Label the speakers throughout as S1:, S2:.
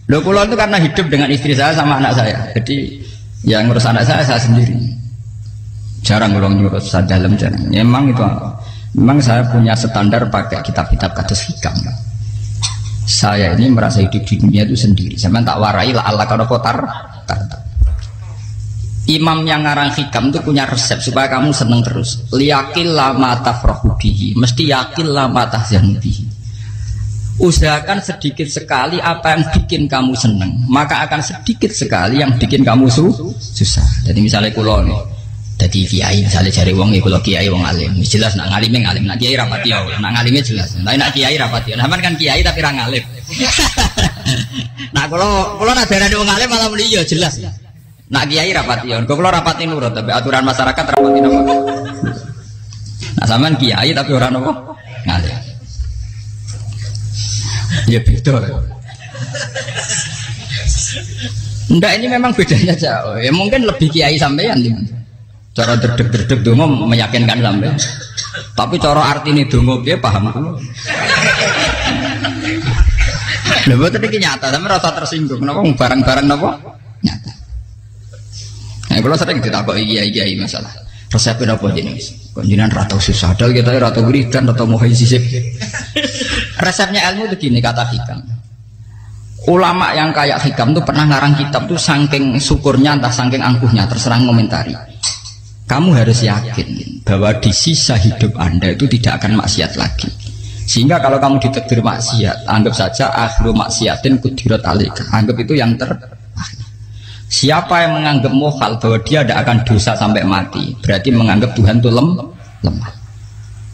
S1: Loh kula itu karena hidup dengan istri saya sama anak saya. Jadi yang ngurus anak saya sendiri. Jarang ngurus dalam jarang. Memang itu memang saya punya standar pakai kitab-kitab kados hikam. Saya ini merasa hidup di dunia itu sendiri. Saya tak warai lah Allah kalau kotar. Imam yang ngarang hikam itu punya resep supaya kamu seneng terus. Liyakil lama tafrahu bihi, mesti yakin lama tahzanu bihi. Usahakan sedikit sekali apa yang bikin kamu seneng, maka akan sedikit sekali yang bikin kamu susah. Jadi misalnya kulo nih, jadi kiai misalnya cari wong, kulo kiai wong alim, jelas nak ngalimnya ngalim, nak kiai rapati ya, nak ngalimnya jelas. Nak kiai rapati, nah kan kiai tapi orang ngalim. Nah kulo nak darah wong alim malah beliau jelas. Nak kiai rapati ya, kulo rapati nurut, tapi aturan masyarakat rapati nopo. Nah sampean kiai tapi orang nopo ngalim. Ya beda. Enggak, ini memang bedanya jauh. Ya mungkin lebih kiai sampean. Cara derdek-derdek dongo meyakinkan sampean. Tapi cara artine dongo piye paham kulo. Lha boten iki nyata, sampe rasa tersinggung. Napa barang-barang napa? Nyata. Nah, kulo sering ditakoki kiai-kiai masalah. Resepnya apa jenenge? Kok jenengan ra tau susah dal kita ra tau wiridan atau mau sisip. Resepnya ilmu itu gini kata hikam. Ulama yang kayak hikam tuh pernah ngarang kitab tuh saking syukurnya entah saking angkuhnya terserah komentari. Kamu harus yakin bahwa di sisa hidup Anda itu tidak akan maksiat lagi. Sehingga kalau kamu ditakdir maksiat, anggap saja akhiru maksiatin kudirat alaika. Anggap itu yang Siapa yang menganggap mukhal bahwa dia tidak akan dosa sampai mati, berarti menganggap Tuhan itu lemah.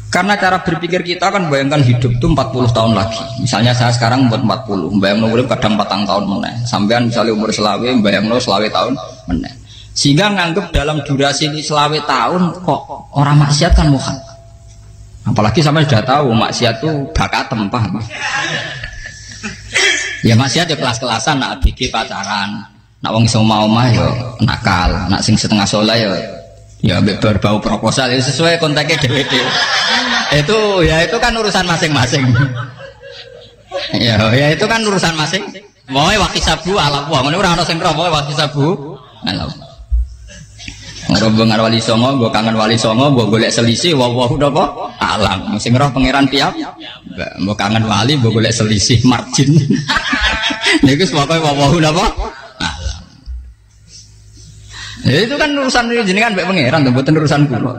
S1: Karena cara berpikir kita kan bayangkan hidup itu 40 tahun lagi. Misalnya saya sekarang buat 40, bayang urip kadang 4 tahun meneh. Sampean misalnya umur selawe, bayang selawe tahun meneh. Sehingga menganggap dalam durasi selawe tahun kok orang maksiat kan mukhal. Apalagi sampai sudah tahu maksiat itu bakat tempah. Ya maksiat ya kelas-kelasan, nak bikin pacaran. Nak wong iso omah ya nakal, nak sing setengah soleh ya berbau proposal ya sesuai kontaknya DWD. Itu kan urusan masing-masing. Ya itu kan urusan masing. Wae wakisabu ala wa, ngene ora ana sing roh wae wakisabu. Ala. Rombong karo wali songo, mbok kangen wali songo, mbok golek selisih wawahu napa? Alam. Sing roh pangeran piyam. Mbok kangen wali, mbok golek selisih margin. Niku pokoke wawahu napa? Ya, itu kan urusan jenengan mbek pangeran, mboten urusan kula.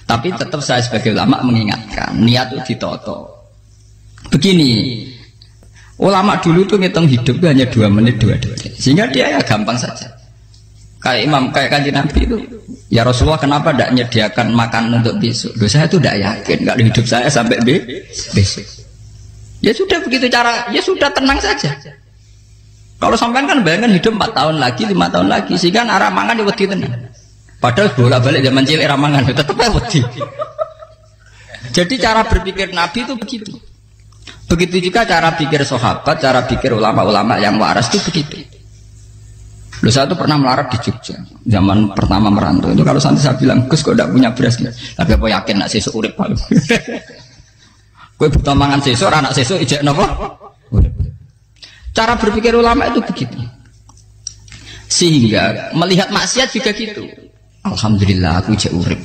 S1: Tapi tetap saya sebagai ulama mengingatkan, niat itu ditoto. Begini, ulama dulu tuh ngitung hidup itu hanya 2 menit 2 detik, sehingga dia ya gampang saja. Kayak imam, kayak kanjeng Nabi itu, ya Rasulullah kenapa tidak menyediakan makan untuk besok? Loh, saya itu tidak yakin kalau hidup saya sampai besok. Ya sudah begitu cara, ya sudah tenang saja. Kalau sampean kan bayangkan hidup 4 tahun lagi, 5 tahun lagi, sehingga arah mangan ya wedi tenan. Padahal bolak-balik zaman cilik arah mangan tetap wedi. Jadi cara berpikir Nabi itu begitu. Begitu juga cara pikir sahabat, cara pikir ulama-ulama yang waras itu begitu. Loh, saya itu pernah melarat di Jogja zaman pertama merantau itu. Kalau nanti saya bilang, Gus kok tidak punya beras, tapi apa yakin nak sesuk urip paling. Kowe buta mangan sesuk, anak sesuk ijek napa? Cara berpikir ulama itu begitu. Sehingga melihat maksiat juga gitu. Alhamdulillah aku ijek urip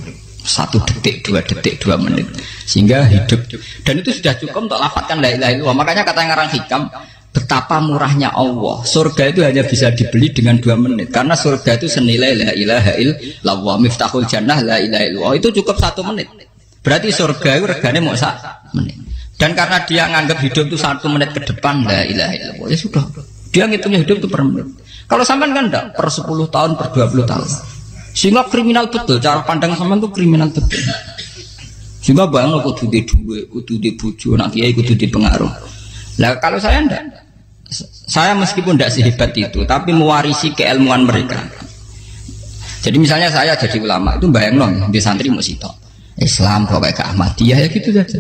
S1: 1 detik, 2 detik, 2 menit. Sehingga hidup. Dan itu sudah cukup untuk lafadzkan la ilaha illallah. Makanya kata yang ngarang hikam, betapa murahnya Allah. Surga itu hanya bisa dibeli dengan 2 menit. Karena surga itu senilai la ilaha illallah. Miftahul jannah la ilaha illallah. Itu cukup 1 menit. Berarti surga itu regane mau 1 menit. Dan karena dia nganggap hidup itu 1 menit ke depan, la ilaha illallah, ya sudah. Dia ngitungnya hidup itu per menit. Kalau sampean kan enggak, per 10 tahun, per 20 tahun. Sehingga kriminal betul, cara pandang sampean itu kriminal betul. Sehingga bayang kudu di duwe, kudu di bojo, nak kiai kudu di pengaruh. Lah kalau saya enggak. Saya meskipun enggak sehebat itu, tapi mewarisi keilmuan mereka. Jadi misalnya saya jadi ulama, itu bayang dong, di santri mau sitok. Islam pokoknya ke Ahmadiyah ya gitu saja.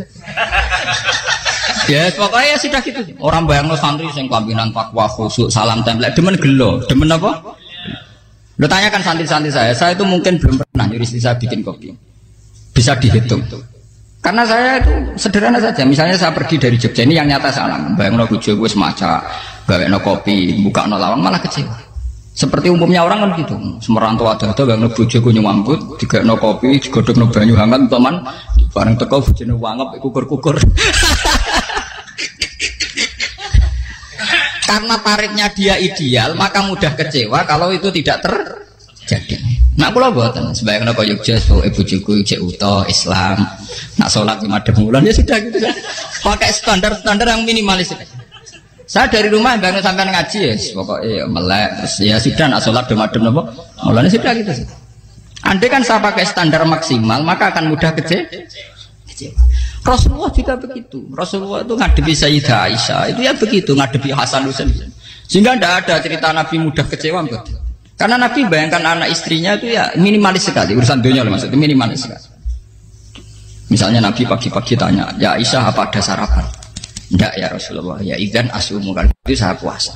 S1: Ya pokoknya ya sudah gitu. Orang bayang santri sing kambinan takwa khusyuk salam tempel demen gelo, demen apa? Lo tanyakan santri-santri saya itu mungkin belum pernah nyuruh istri saya bikin kopi. Bisa dihitung. Karena saya itu sederhana saja. Misalnya saya pergi dari Jogja ini yang nyata salam. Bayang bojo wis maca gawekno kopi, bukakno lawang malah kecewa. Seperti umumnya orang kan gitu. Semerantau ada bang bojoku nyuambut, digawekno kopi, digodhogno banyu hangat teman, bareng teko bojone wangep kukur-kukur. Karena tarifnya dia ideal, maka mudah kecewa kalau itu tidak terjadi. Nak kula mboten, sembayang napa Yogya, bojoku cek utuh Islam. Nak salat 5 bulan ya sudah gitu. Pakai standar-standar yang minimalis. Saya dari rumah bangun sampai ngaji ya, pokoknya melek, terus ya sudah nak sholat demadem nopo, mulanya sudah gitu. Andai kan saya pakai standar maksimal, maka akan mudah kecewa. Rasulullah juga begitu. Rasulullah itu ngadepi Sayyidah Aisyah, itu ya begitu, ngadepi Hasan Husain. Sehingga tidak ada cerita Nabi mudah kecewa, betul. Karena Nabi bayangkan anak istrinya itu ya minimalis sekali, urusan dunia loh maksudnya minimalis sekali. Misalnya Nabi pagi-pagi tanya, ya Aisyah apa ada sarapan? Enggak ya Rasulullah, ya idzan asumu kan itu saya puasa.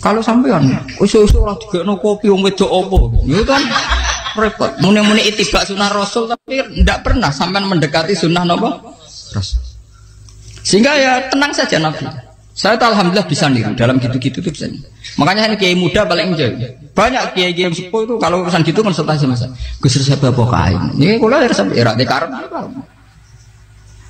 S1: Kalau sampean usul-usul ora digekno kopi wong wedok apa? Itu kan repot. Muni-muni itibak sunah Rasul tapi enggak pernah sampean mendekati sunnah napa? Rasul. Sehingga ya tenang saja Nabi. Saya tuh alhamdulillah bisa niru dalam gitu-gitu tuh bisa. Makanya ini kiai muda paling jauh. Banyak kiai-kiai sepuh itu kalau urusan gitu konsultasi Mas. Gus resep apa kain. Ini kula resep era dekarep.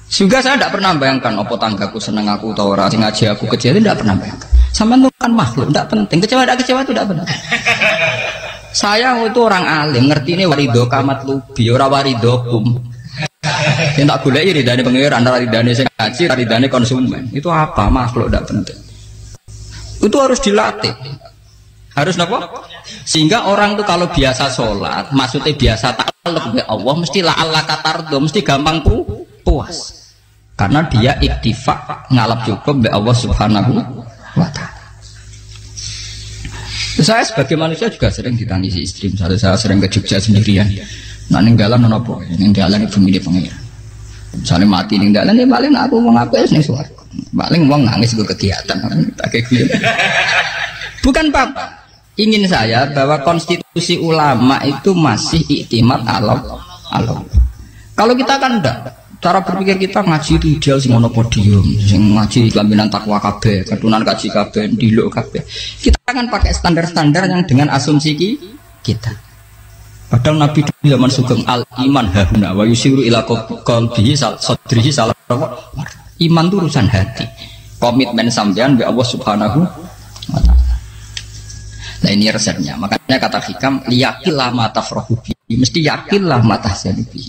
S1: Juga saya tidak pernah bayangkan apa tanggaku seneng aku atau orang ngaji aku kecewa, tidak pernah bayangkan. Sama itu kan makhluk, tidak penting. Kecewa itu tidak benar. Saya itu orang alim, ngerti ini warido kamat lubi, orang warido kum. Yang tak boleh ridane pengiran, ridane sing ngaji, ridane konsumen. Itu apa makhluk tidak penting. Itu harus dilatih. Harus apa? Sehingga orang itu kalau biasa sholat, maksudnya biasa takluk ya Allah, mesti la Allah katardo, mesti gampang puas. Karena dia iktifak ngalap cukup be Allah Subhanahu wa ta'ala. Saya sebagai manusia juga sering ditangisi istri. Misalnya saya sering ke Jogja sendirian. Nah ninggalan nopo, ninggalan ibu milih pengiran. Misalnya mati ninggalan ya paling aku mau ngapain nih suara. Paling mau nangis gue kegiatan. Bukan apa. Ingin saya bahwa konstitusi ulama itu masih iktimat Allah. Kalau kita kan enggak. Cara berpikir kita ngaji itu ideal sing ono podium, sing ngaji kelaminan takwa kabeh, ketunan kaji kabeh, ndiluk kabeh. Kita akan pakai standar-standar yang dengan asumsi kita. Padahal Nabi di zaman sugeng al iman hahuna wa yusiru ila qalbihi sadrihi salah. Iman itu urusan hati. Komitmen sampean be Allah Subhanahu wa taala. Nah ini resepnya. Makanya kata hikam liyakillah ma tafrahu bi. Mesti yakinlah ma tahzanu bi.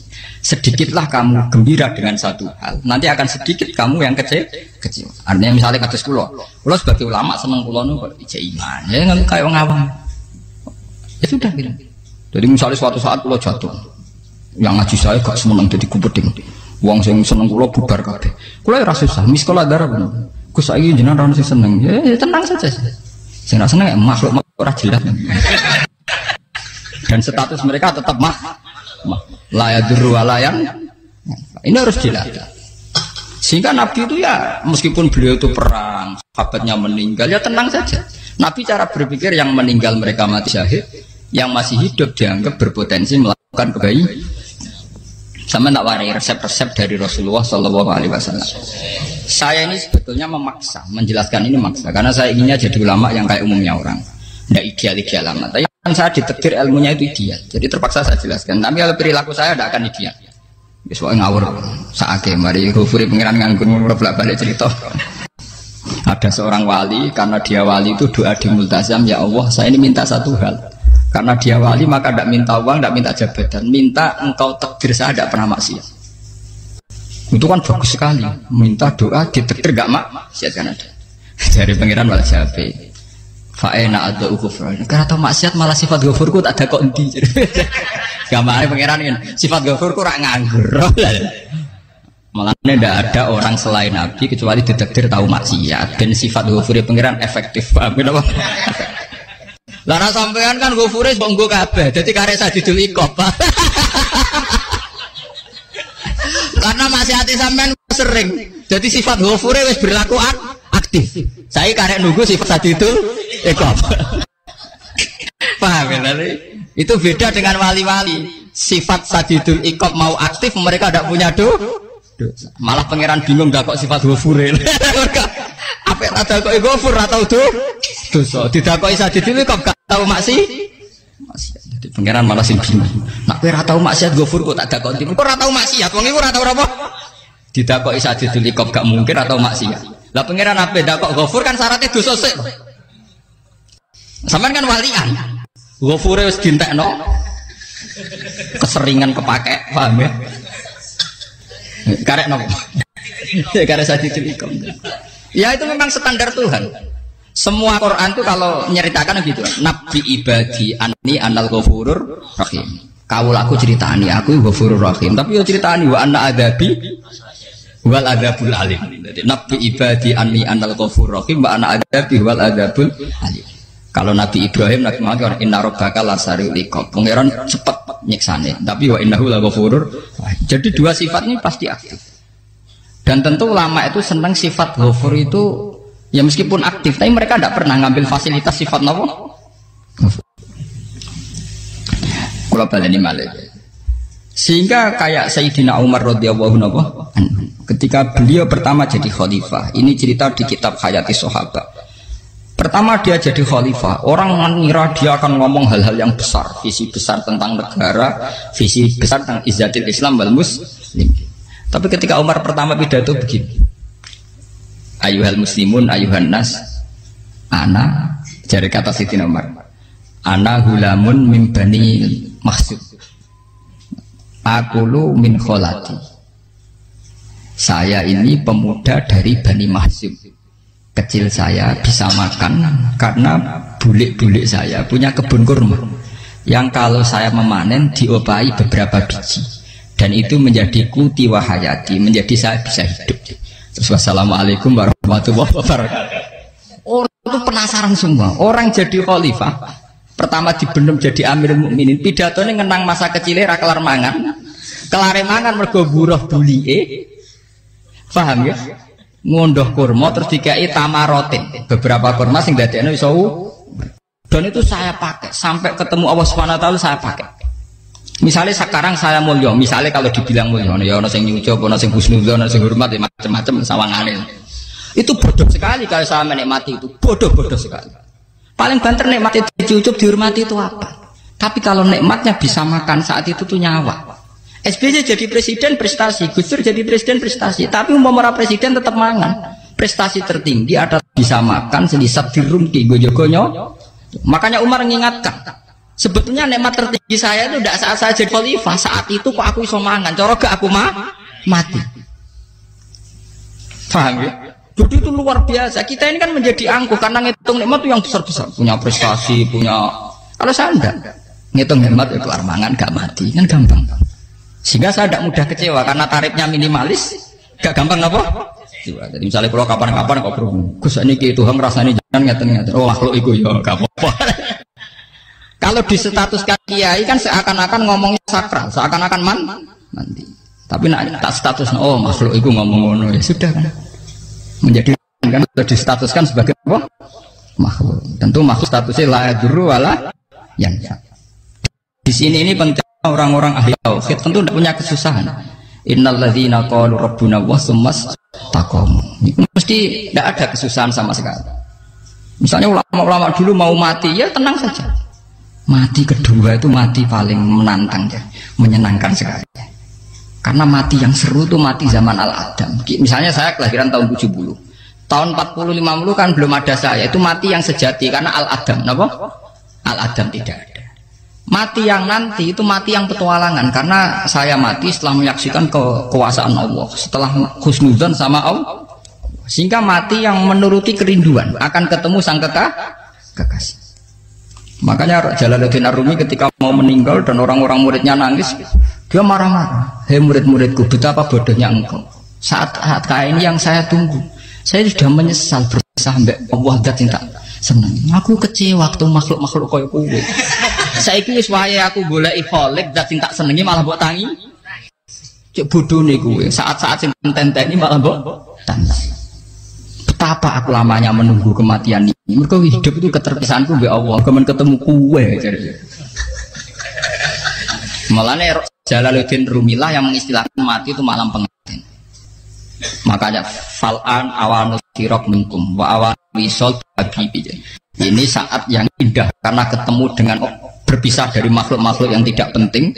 S1: Sedikitlah kamu gembira dengan satu hal, nanti akan sedikit kamu yang kecewa. Artinya misalnya kados kula sebagai ulama seneng kula niku ijek iman. Ya nggak kayak wong awam. Ya sudah gitu. Jadi misalnya suatu saat kula jatuh, yang ngaji saya gak seneng jadi kupeding. Wong sing seneng kula bubar kabeh. Kula ora susah, miskola darah bener. Gus saiki jenengan ora sing seneng. Ya tenang saja. Sing ora seneng makhluk ora jelas. Dan status mereka tetap layaduru walayan. Ini harus jelas. Sehingga Nabi itu ya meskipun beliau itu perang, sahabatnya meninggal ya tenang saja. Nabi cara berpikir yang meninggal mereka mati syahid, yang masih hidup dianggap berpotensi melakukan kebaikan. Sama tak warai resep-resep dari Rasulullah SAW. Saya ini sebetulnya memaksa, menjelaskan ini maksa karena saya inginnya jadi ulama yang kayak umumnya orang, tidak ideal amat. Tapi kan saya ditakdir ilmunya itu ideal, jadi terpaksa saya jelaskan. Tapi kalau perilaku saya tidak akan ideal. Soalnya ngawur saake mari Ghafuri pengiran nganggur bolak-balik cerita. Ada seorang wali, karena dia wali itu doa di multazam, ya Allah saya ini minta satu hal. Karena dia wali maka tidak minta uang, tidak minta jabatan, minta engkau takdir saya tidak pernah maksiat. Itu kan bagus sekali, minta doa ditakdir gak maksiat kan ada. Dari pengiran malah Syafi'i. Fa'ena ada ghufran. Karena tahu maksiat malah sifat ghafurku tak ada kok endi. Gamane pangeran kan sifat ghafurku rak nganggur. Malah tidak ada orang selain Nabi kecuali ditakdir tahu maksiat dan sifat ghafure pangeran efektif. Paham apa? Lara sampean kan ghafure mbok nggo kabeh. Dadi karek sadidul iqab. Karena maksiat sampean sering. Jadi sifat ghafure wis berlaku aktif. Saya karek nunggu sifat sadidul iqab. Paham ya? Itu beda dengan wali-wali. Sifat sadidul iqab mau aktif, mereka tidak punya dosa. Malah pangeran bingung gak kok sifat ghafure. Apa ada kok Ghafur atau dosa. Didakoki sadid itu kok gak tahu maksiat. Jadi pangeran malah sing bingung. Nak kowe ora tau maksiat Ghafur kok tak dakoki. Kok ora tau maksiat, wong iku ora tau apa? Didakoki sadid itu kok gak mungkin atau maksiat. Lah pangeran ape dakok Ghafur kan syaratnya dosa sik. Sampeyan kan walian. Ghafure wis dintekno. Keseringan kepake, paham ya? Karek nopo. Karek sadid itu. Ya itu memang standar Tuhan. Semua Quran itu kalau menyeritakan gitu. Nabi ibadi anni anal ghafurur rahim. Kaul aku ceritani aku ghafurur rahim. Tapi yo ceritani wa anna adabi wal adabul alim. Jadi Nabi ibadi anni anal ghafurur rahim wa anna adabi wal adabul alim. Kalau Nabi Ibrahim Nabi Muhammad inna rabbaka lasariul iqab. Pangeran cepat nyiksane. Tapi wa innahu laghafurur. Jadi dua sifat ini pasti aktif. Dan tentu ulama itu senang sifat ghafur itu ya meskipun aktif, tapi mereka tidak pernah ngambil fasilitas sifat nopo. Kalau baleni malih. Sehingga kayak Sayyidina Umar radhiyallahu anhu, ketika beliau pertama jadi khalifah, ini cerita di kitab Hayati Sahabat. Pertama dia jadi khalifah, orang mengira dia akan ngomong hal-hal yang besar, visi besar tentang negara, visi besar tentang izzatil Islam wal muslim. Tapi ketika Umar pertama pidato begini, ayuhal muslimun ayuhan nas, ana, jari kata Sayyidina Umar, ana hulamun min bani Makhzum, akulu min kholati. Saya ini pemuda dari Bani Makhzum. Kecil saya bisa makan karena bulik-bulik saya punya kebun kurma yang kalau saya memanen diopahi beberapa biji dan itu menjadi kuti wahayati, menjadi saya bisa hidup. Terus wassalamualaikum warahmatullahi wabarakatuh. Orang itu penasaran semua. Orang jadi khalifah pertama dibenem jadi amirul mukminin, pidatonya ngenang masa kecilnya ra kelar mangan, kelare mangan mergo buruh bulike, paham ya? Ngondoh kurma terus dikai tamarotin, beberapa kurma sing dadekno iso. Dan itu saya pakai sampai ketemu Allah Subhanahu wa taala saya pakai. Misalnya sekarang saya mulya, misalnya kalau dibilang mulya ya ana sing nyucup, ana sing husnudzon, ana sing hormat ya macam-macam sawangane. Itu bodoh sekali kalau saya menikmati itu, bodoh sekali. Paling banter nikmati dicucup dihormati itu apa? Tapi kalau nikmatnya bisa makan saat itu tuh nyawa. SBY jadi presiden prestasi, Gus Dur jadi presiden prestasi, tapi umpama presiden tetap mangan. Prestasi tertinggi ada bisa makan selisap dirumki gojogonyo. Makanya Umar mengingatkan, sebetulnya nikmat tertinggi saya itu tidak saat saya jadi khalifah, saat itu kok aku iso mangan, cara gak aku mati. Paham ya? Jadi itu luar biasa. Kita ini kan menjadi angkuh karena ngitung nikmat itu yang besar-besar, punya prestasi, punya. Kalau saya enggak ngitung nikmat itu kelar mangan gak mati, kan gampang. Sehingga saya tidak mudah kecewa karena tarifnya minimalis, gak gampang apa? Jadi misalnya kalau kapan-kapan kok berhubung, Gus ini Tuhan rasanya jangan ngeten-ngeten. Oh makhluk itu ya gak apa-apa. Kalau distatuskan kiai kan seakan-akan ngomongnya sakral, seakan-akan mandi. Tapi nak tak status, oh makhluk itu ngomong-ngomong ya sudah kan. Menjadi kan sudah distatuskan sebagai apa? Makhluk. Tentu makhluk statusnya la yadurru wala yanfa. Di sini ini penting. Orang-orang ahli tauhid tentu tidak punya kesusahan. Innalladzina qalu rabbuna wa tsummas taqamu. Mesti tidak ada kesusahan sama sekali. Misalnya ulama-ulama dulu mau mati ya tenang saja. Mati kedua itu mati paling menantang ya, menyenangkan sekali. Karena mati yang seru itu mati zaman Al-Adam. Misalnya saya kelahiran tahun 70. Tahun 40-50 kan belum ada saya. Itu mati yang sejati karena Al-Adam. Kenapa? Al-Adam tidak ada. Mati yang nanti itu mati yang petualangan karena saya mati setelah menyaksikan kekuasaan Allah, setelah husnudzon sama Allah, sehingga mati yang menuruti kerinduan akan ketemu sang kekasih. Makanya Jalaluddin Ar-Rumi ketika mau meninggal dan orang-orang muridnya nangis, dia marah-marah. Hei murid-muridku, betapa bodohnya engkau. Saat kayak ini yang saya tunggu, saya sudah menyesal berusaha mbak Allah dat tak senang. Aku kecewa waktu makhluk-makhluk koyo kowe. Saiki wis wayahe aku goleki kholik dat tak senengi malah mbok tangi. Cek bodone kowe. Saat-saat sing tenteni malah mbok tantang. Betapa aku lamanya menunggu kematian ini. Mergo hidup itu keterpisahanku mbek Allah, kemen ketemu kowe jare. Malane Jalaluddin Rumilah yang mengistilahkan mati itu malam pengantin. Makanya fal'an awanus sirok minkum wa awan wisol habibi. Ini saat yang indah karena ketemu dengan berpisah dari makhluk-makhluk yang tidak penting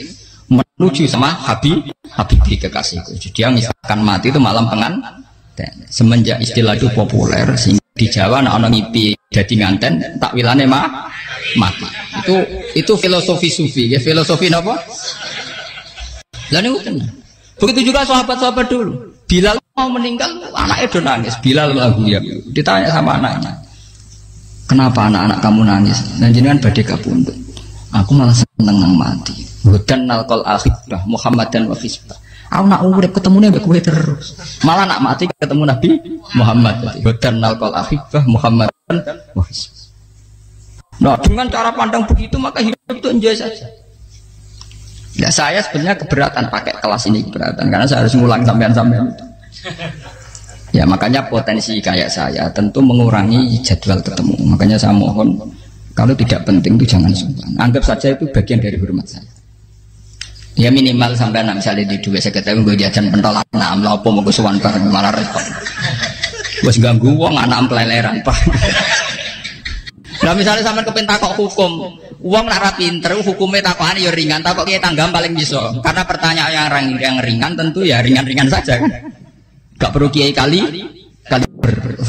S1: menuju sama habibi kekasihku. Jadi dia misalkan mati itu malam pengantin. Semenjak istilah itu populer sehingga di Jawa anak ngipi jadi nganten takwilane mati. Itu filosofi sufi ya, filosofi apa? Lah niku tenan. Begitu juga sahabat-sahabat dulu. Bilal mau meninggal, anaknya udah nangis. Bilal lagu ya. Ditanya sama anaknya, kenapa anak-anak kamu nangis? Dan jenengan badhe kapundhut. Aku malah seneng nang mati. Hudan nalqal akhibah Muhammad dan Wafisbah. Aku nak urip ketemunya mbek kowe terus. Malah nak mati ketemu Nabi Muhammad. Hudan nalqal akhibah Muhammad dan Wafisbah. Nah, dengan cara pandang begitu maka hidup itu enjoy saja. Ya saya sebenarnya keberatan pakai kelas ini, keberatan karena saya harus ngulang sampean-sampean. Ya makanya potensi kayak saya tentu mengurangi jadwal ketemu. Makanya saya mohon kalau tidak penting itu jangan sungkan. Anggap saja itu bagian dari hormat saya. Ya minimal sampai misalnya di dua saya ketahui gue jajan pentolan lah apa mau gue suwan bareng malah repot. Bos ganggu wong anak peleleran pak. Nah misalnya sampai kepentakok hukum, uang nak pinter, hukumnya takokan ya ringan, takok kita tanggam paling bisa. Karena pertanyaan yang ringan tentu ya ringan-ringan saja. Gak perlu kiai kali ber.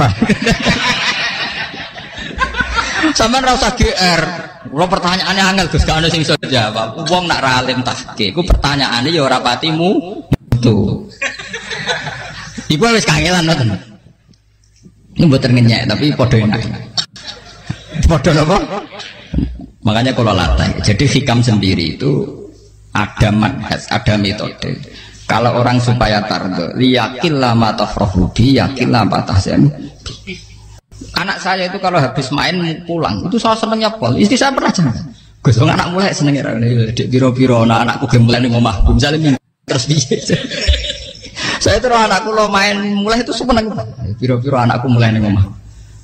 S1: Sampai rasa GR, lo pertanyaannya angel Gus, gak ada sing iso jawab. Uang nak ralim tahke, ku pertanyaannya ya ora patimu tuh. Iku wis kangelan nonton. Ini buat ngenyek tapi podo enak. Podo apa? Makanya kalau latih. Jadi hikam sendiri itu ada manhaj, ada metode. Kalau orang supaya tardo, liyakil lama tafrohubi, yakil lama tahsen. Anak saya itu kalau habis main pulang, itu saya senengnya pol. Istri saya pernah jangan. Gus, anak mulai senengnya dek biro-biro, anakku gemulai nih ngomah. Misalnya terus biasa. Saya terus anakku lo main mulai itu seneng. Biro-biro anakku mulai nih ngomah.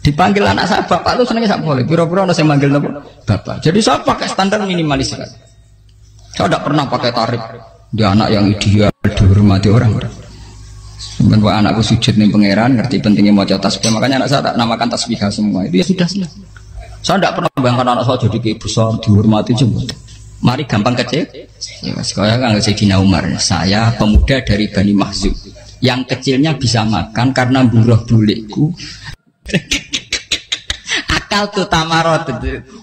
S1: Dipanggil anak saya bapak itu senengnya tak boleh. Biro-biro ada yang manggil bapak. Jadi saya pakai standar minimalis. Saya tidak pernah pakai tarif. Dia anak yang ideal dihormati orang. Sebenarnya anakku sujud nih pangeran, ngerti pentingnya mau tasbih. Makanya anak saya tak namakan tasbih semua. Itu ya sudah sih. Saya tidak pernah bayangkan anak saya jadi kayak besar dihormati juga. Mari gampang kecil. Ya, sekarang nggak Sayyidina Umar. Saya pemuda dari Bani Mahzub. Yang kecilnya bisa makan karena buruh bulikku. Akal tuh tamarot.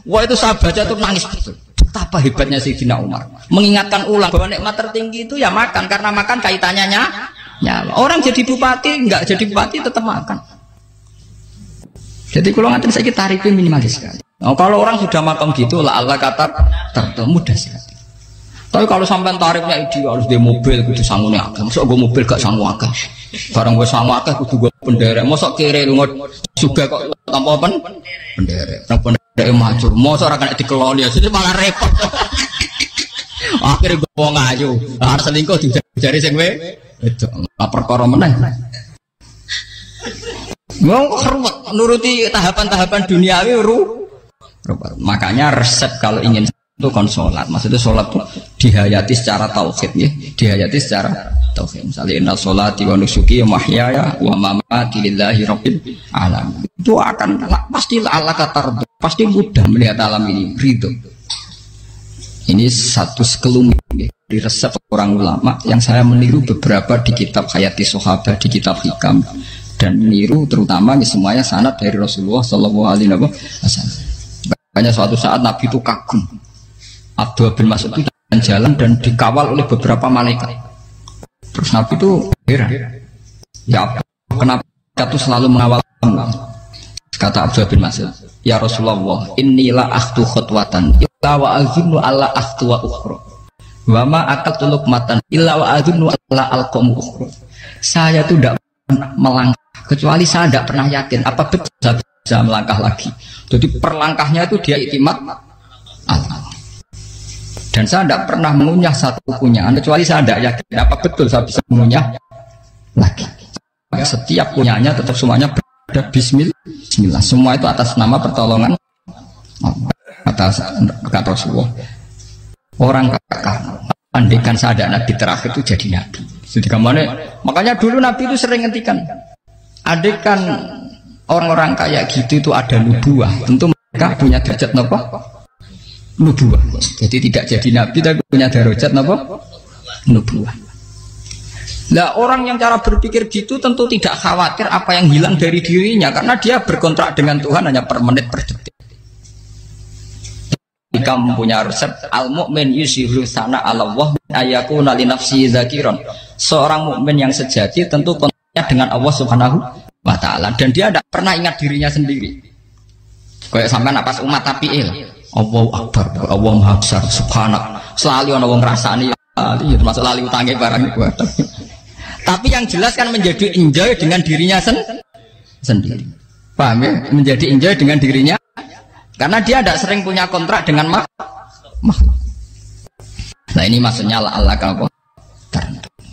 S1: Wah itu saya baca tuh nangis betul. Betapa hebatnya Sayyidina Umar. Mengingatkan ulang bahwa nikmat tertinggi itu ya makan, karena makan kaitannya nyawa. Orang jadi bupati, enggak jadi bupati tetap makan. Jadi kalau ngantin saya tarifnya minimalis sekali. Nah, kalau orang sudah makan gitu, lah Allah kata mudah sekali. Tapi kalau sampai tarifnya ideal harus di mobil, kudu sanggulnya agak. Masuk gue mobil gak sanggup agak. Barang gue sanggup agak, kudu gue penderek. Masuk kiri lu juga kok tanpa penderek. Penderek maju. Masuk orang kena dikeloli, jadi malah repot. Akhirnya gue mau ngaju. Harus selingkuh dijari sing we. Itu perkara meneh. Mau keruwet nuruti tahapan-tahapan duniawi makanya resep kalau ingin itu kan sholat, maksudnya sholat itu dihayati secara tauhid ya, dihayati secara tauhid. Misalnya inna sholati wa nusuki wa mahyaya wa mamati lillahi rabbil alamin. Itu akan pasti Allah kata pasti mudah melihat alam ini ridho. Ini satu sekelumit ya, di resep orang ulama yang saya meniru beberapa di kitab Hayati Sahabat, di kitab Hikam, dan meniru terutama semuanya sanad dari Rasulullah Shallallahu Alaihi Wasallam. Banyak suatu saat Nabi itu kagum. Abdullah bin Mas'ud itu jalan dan dikawal oleh beberapa malaikat. Terus Nabi itu heran. Ya kenapa itu selalu mengawal kamu? Kata Abdullah bin Mas'ud, ya Rasulullah, inilah akhtu khutwatan illa wa azunnu alla akhtu wa ukhra wa ma aqaltu luqmatan illa wa azunnu alla alqamu ukhra. Saya itu tidak pernah melangkah kecuali saya tidak pernah yakin apa betul saya bisa melangkah lagi. Jadi perlangkahnya itu dia iktimat Allah. Dan saya tidak pernah mengunyah satu kunyahan kecuali saya tidak yakin apa betul saya bisa mengunyah lagi. Setiap kunyahnya tetap semuanya berada Bismillah. Semua itu atas nama pertolongan atas kata Rasulullah. Orang kakak andikan saya ada nabi terakhir itu jadi nabi. Jadi kemana Makanya dulu Nabi itu sering ngendikan, adekan orang-orang kayak gitu itu ada nubuah, tentu mereka punya derajat napa? Nubuah. Jadi tidak jadi nabi tapi punya derajat napa? Nubuah. Nah, orang yang cara berpikir gitu tentu tidak khawatir apa yang hilang dari dirinya karena dia berkontrak dengan Tuhan hanya per menit per detik. Jika mempunyai resep al-mu'min yusiru sana Allah ayakuna li nafsi zakiron. Seorang mukmin yang sejati tentu kontaknya dengan Allah Subhanahu wa taala dan dia tidak pernah ingat dirinya sendiri. Kayak sampean pas umat tapiil, Allahu Akbar, Allah Maha Besar, subhanak. Selalu ana wong ngrasani termasuk lali utange barang iku. Tapi yang jelas kan menjadi enjoy dengan dirinya sendiri. Paham ya? Menjadi enjoy dengan dirinya karena dia tidak sering punya kontrak dengan makhluk. Nah ini maksudnya Allah kamu.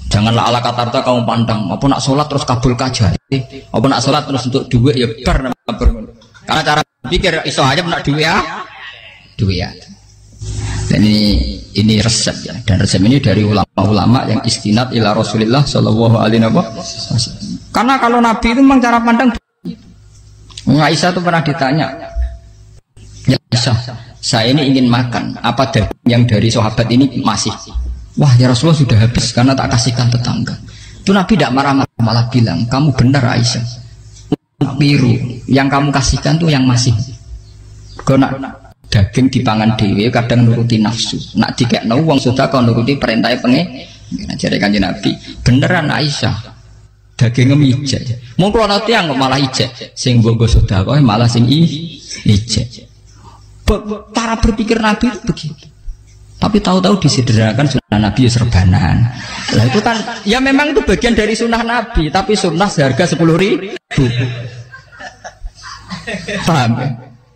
S1: Janganlah ala katarta kamu pandang. Apa nak sholat terus kabul kajar. Apa nak sholat terus untuk duit ya bar. Karena cara pikir iso aja nak duit ya. Dan ini resep ya. Dan resep ini dari ulama-ulama yang istinad ila Rasulillah sallallahu alaihi wasallam. Karena kalau Nabi itu memang cara pandang. Aisyah itu pernah ditanya, ya Aisyah, saya ini ingin makan. Apa daging yang dari sahabat ini masih? Wah ya Rasulullah sudah habis karena tak kasihkan tetangga. Itu Nabi tidak marah-marah, malah bilang, kamu benar Aisyah. Biru yang kamu kasihkan tuh yang masih. Karena daging dipangan dewe kadang nuruti nafsu. Nak dikekno wong sudah kau nuruti perintah pengen. Jadi kanjeng Nabi, beneran Aisyah. Dagingnya ijek. Mau kalau nanti yang malah ijek. Sing bogo sudah kau malah sing ijek. Cara berpikir Nabi itu begitu. Tapi tahu-tahu disederhanakan sunnah Nabi ya serbanan. Lah itu kan ya memang itu bagian dari sunnah Nabi. Tapi sunnah seharga 10.000. Paham ya?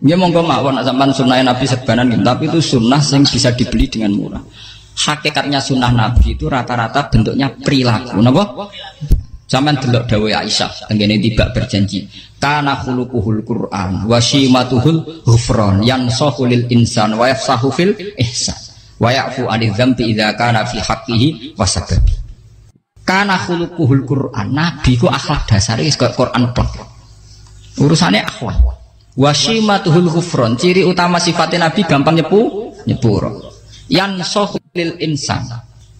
S1: Ya monggo mawon sampean sunnah Nabi serbanan gitu, tapi itu sunnah yang bisa dibeli dengan murah. Hakikatnya sunnah Nabi itu rata-rata bentuknya perilaku. Napa? Sampean delok dawuh Aisyah tengene tiba berjanji. Kana khuluquhul Qur'an wa shimatuhul ghufran yansahu lil insan wa yafsahu fil ihsan wa ya'fu 'anil dzambi idza kana fi haqqihi wa sababi. Kana khuluquhul Qur'an. Nabi ku akhlak dasare wis kaya Quran plek. Urusane akhlak. Wasimatuhul ghufron, ciri utama sifatnya Nabi gampang nyepuro. Yansahu lil insan.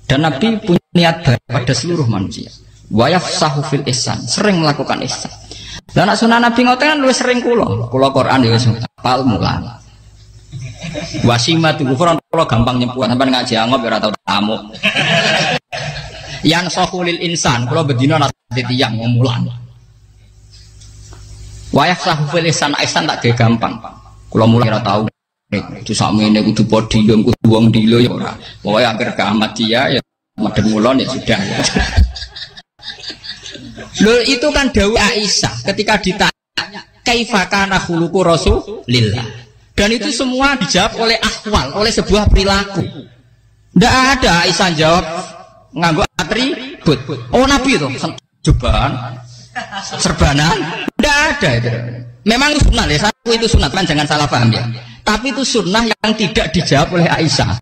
S1: Dan Nabi punya niat baik pada seluruh manusia. Wa yafsahu fil ihsan, sering melakukan ihsan. Dan sunnah Nabi ngoten kan luwih sering kula Quran ya wis hafal mulan. Wasimatul ghufron kula gampang nyepuro, sampean ngaji angop ya ora tau tamu. Yansahu lil insan, kula bedina nate tiyang mulan. Wayah sahufil ihsan tak ge gampang. Kula mulai ora tau. Itu sakmene kudu podium kudu wong dilo ya ora. Pokoke akhir kiamat dia ya madhep mulon ya sudah. Loh itu kan dawuh Aisyah ketika ditanya kaifa kana khuluqu Rasulillah. Dan itu semua dijawab oleh ahwal, oleh sebuah perilaku. Ndak ada Aisyah jawab nganggo atribut. Oh Nabi itu cobaan serbanan tidak ada itu. Memang sunnah ya, itu sunnah kan jangan salah paham ya. Tapi itu sunnah yang tidak dijawab oleh Aisyah.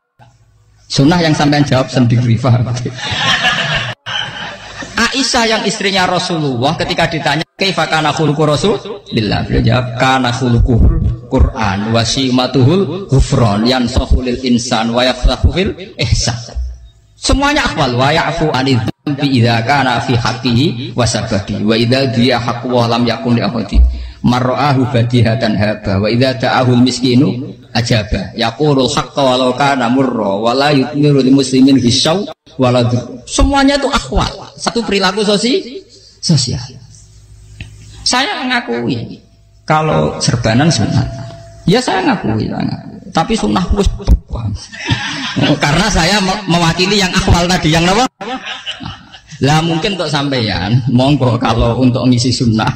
S1: Sunnah yang sampean jawab sendiri paham. Aisyah yang istrinya Rasulullah ketika ditanya kaifa kana khuluqu Rasulillah, beliau jawab kana khuluqul Qur'an wasimatuhul ghufran yansahu lil insan wa yafsahu fil ihsan. Semuanya akhwal wa ya'fu 'anil dzambi idza kana fi haqqihi wa sababi wa idza dia haqqu wa lam yakun li ahadi mar'ahu badihatan haba wa idza ta'ahul miskinu ajaba yaqulul haqqa walau kana murra wa la yutmiru lil muslimin hisau wala. Semuanya itu akhwal, satu perilaku sosial. Saya mengakui kalau serbanan sunnah. Ya saya ngakui. Tapi sunnah wis karena saya mewakili yang akhwal tadi yang apa? Lah mungkin untuk sampeyan monggo kalau untuk ngisi sunnah.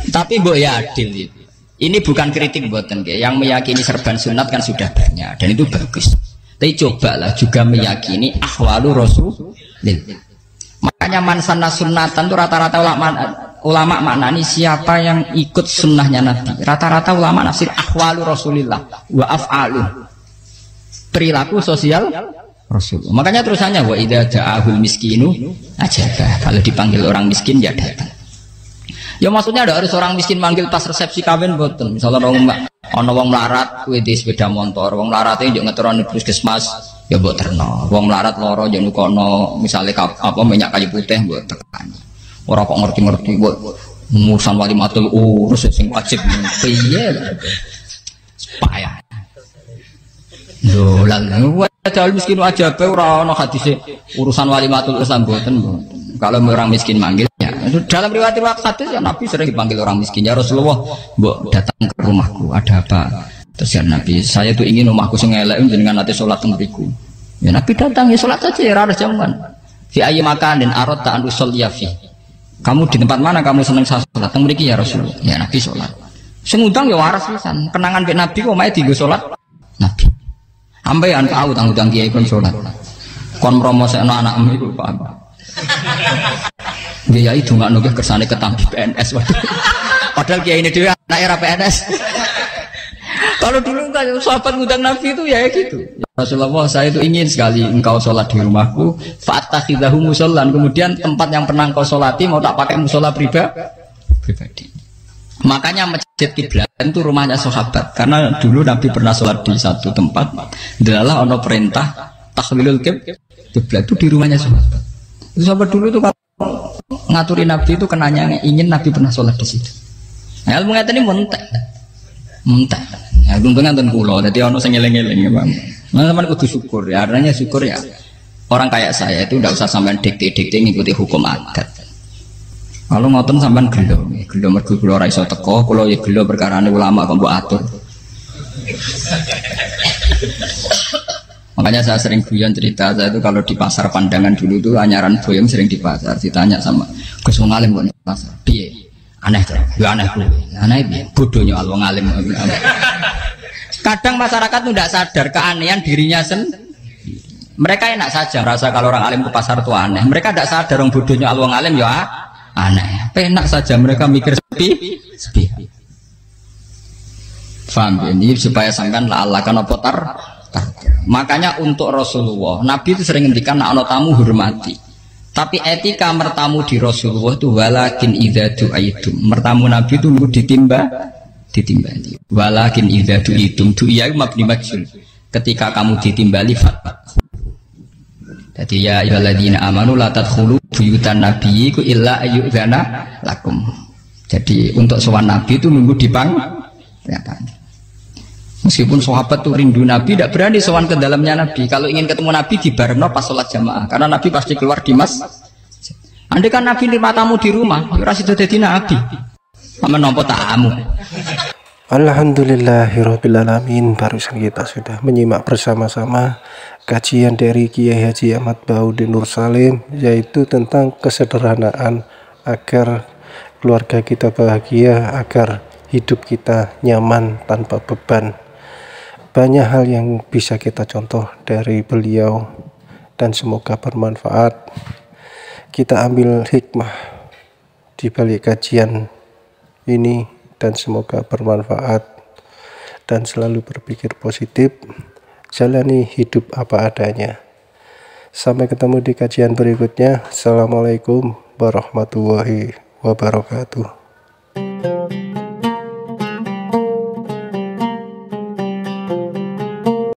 S1: Tapi mbok ya adil itu. Ini bukan kritik buatan yang meyakini serban sunat kan sudah banyak dan itu bagus. Tapi cobalah juga meyakini ahwalu Rasulillah. Makanya mansanna sunnatan itu rata-rata ulama maknani siapa yang ikut sunnahnya Nabi. Rata-rata ulama nafsir ahwalu Rasulillah wa af'alu, perilaku sosial Rasul. Makanya terusannya wa idza ja'ahul miskinu ajabah. Kalau dipanggil orang miskin ya datang. Ya maksudnya ada harus orang miskin manggil pas resepsi kawin boten. Misalnya ana wong melarat kuwi di sepeda motor, wong melarat iki yo ngeteroni puskesmas ya mbok terno. Wong melarat loro yo nukono misale apa minyak kayu putih mbok tekani. Ora kok ngerti-ngerti mbok musan walimatul urus sing wajib piye. Payah. Lho lan padahal miskin aja pe ora ana hadise urusan walimatul urus mboten. Kalau orang miskin manggil ya. Dalam riwayat hadis ya Nabi sering dipanggil orang miskin. Ya Rasulullah, mbok datang ke rumahku, ada apa? Terus ya Nabi, saya tuh ingin rumahku sing elek jenengan nate salat teng mriku. Ya Nabi datang ya salat aja ya ora jaman. Fi ayyi makanin aradta an usolliya fi. Kamu di tempat mana kamu seneng salat teng mriki ya Rasulullah. Ya Nabi salat. Sing ngundang ya waras pisan. Kenangan mek Nabi kok mae dienggo salat Nabi. Ampean tahu tanggung kiai kon salat. Kon promosekno anakmu iku paham. Dia itu nggak nugih kersane ketampi PNS. Padahal kiai ini dia anak era PNS. Kalau dulu kan sahabat ngundang Nabi itu ya gitu. Ya Rasulullah, saya itu ingin sekali engkau sholat di rumahku. Fatakhidahu musollan. Kemudian tempat yang pernah engkau sholati mau tak pakai musola pribadi. Makanya masjid kiblat itu rumahnya sahabat. Karena dulu Nabi pernah sholat di satu tempat. Adalah ono perintah tahlilul kiblat itu di rumahnya sahabat. Sahabat dulu itu kalau ngaturi Nabi itu kenanya ingin Nabi pernah sholat di situ. Nah, ilmu ngeten ini muntah. Ya untungnya ten kula, dadi ono sing eling-eling ya, Bang. Nah, sampean kudu syukur ya. Artinya syukur ya. Orang kayak saya itu ndak usah sampean dikte-dikte ngikuti hukum adat. Kalau ngoten sampean gelo mergo kula ora iso teko, kula ya gelo perkarane ulama kok mbok atur. Makanya saya sering guyon cerita, saya itu kalau di pasar Pandangan dulu itu anyaran boyong sering di pasar, ditanya sama Gus wong alim kok di pasar, piye? Aneh tuh, ya aneh tuh, aneh piye? Bodohnya wong alim. Kadang masyarakat itu tidak sadar keanehan dirinya sendiri. Mereka enak saja merasa kalau orang alim ke pasar itu aneh. Mereka tidak sadar orang bodohnya wong alim ya aneh. Enak saja mereka mikir sepi. Faham ini supaya sampean Allah kan apa Makanya untuk Rasulullah, Nabi itu sering ngendikan nak ana tamu hormati. Tapi etika mertamu di Rasulullah itu walakin idza du'aitum. Mertamu Nabi itu ditimbali. Walakin idza du'itum du'iya mabni majhul. Ketika kamu ditimbali jadi ya ayyuhalladzina amanu la tadkhulu buyutan nabiyyi illa ayyudzana lakum. Jadi untuk sowan Nabi itu nunggu dipang. Meskipun sahabat tuh rindu Nabi, tidak berani sowan ke dalamnya Nabi. Kalau ingin ketemu Nabi di bareng pas sholat jamaah, karena Nabi pasti keluar di mas. Andai kan Nabi nerima tamu di rumah, ora sida dadi Nabi. Amen nampa tamu.
S2: Alhamdulillahirabbil alamin. Barusan kita sudah menyimak bersama-sama kajian dari Kiai Haji Ahmad Baudin Nur Salim, yaitu tentang kesederhanaan agar keluarga kita bahagia, agar hidup kita nyaman tanpa beban. Banyak hal yang bisa kita contoh dari beliau dan semoga bermanfaat. Kita ambil hikmah di balik kajian ini dan semoga bermanfaat, dan selalu berpikir positif, jalani hidup apa adanya. Sampai ketemu di kajian berikutnya. Assalamualaikum warahmatullahi wabarakatuh.